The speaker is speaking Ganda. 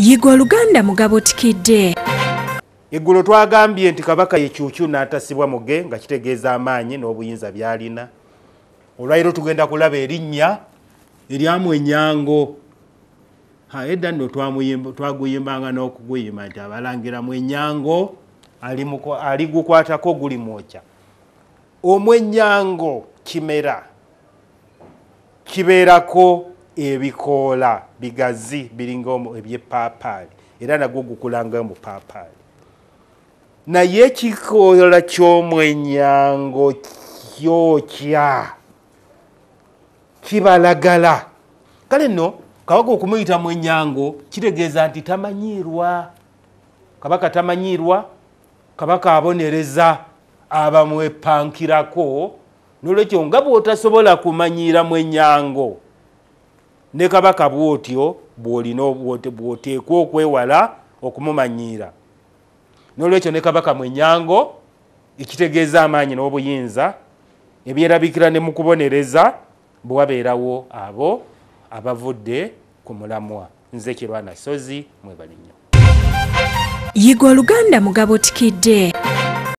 Yigwa Luganda Mugabo Tikidde. Eggulo twagambye nti Kabaka yekyukyu n'atasibwa muge nga kitegeeza amaanyi n'obuyinza byalina. Olwayiro tugenda kulaba erinnya eryamwenyango. Edda nno twaguyimbanga n'okuguyimba nti abalangira mwenyango ali gukwatako guli mwokya. Omwenyango kimera kibeerako ebikoola bigazi biringa ebyepaapaali era nagwo gukulanga mu paapaali. Naye ekikoola ky'omwenyango kyokya kibalagala. Kale nno Kabaka okumuyita mwenyango kitegeeza nti tamanyiirwa. Kabaka tamanyiirwa, Kabaka abonereza abamwepankirako. Nolwekyo nga bw'otasobola kumanyiira mwenyango ne Kabaka bw'otyo bw'oteekwa okwewala okumumanyiira. Nolwekyo ne Kabaka mwenyango ekitegeeza amaanyi n'obuyinza ebyerabikira ne mu kubonereza bwe wabeerawo abo abavudde ku mulamwa. Nze Kirwana Sozi, mwebale nnyo. Yigwa Luganda Mugabo Tikidde.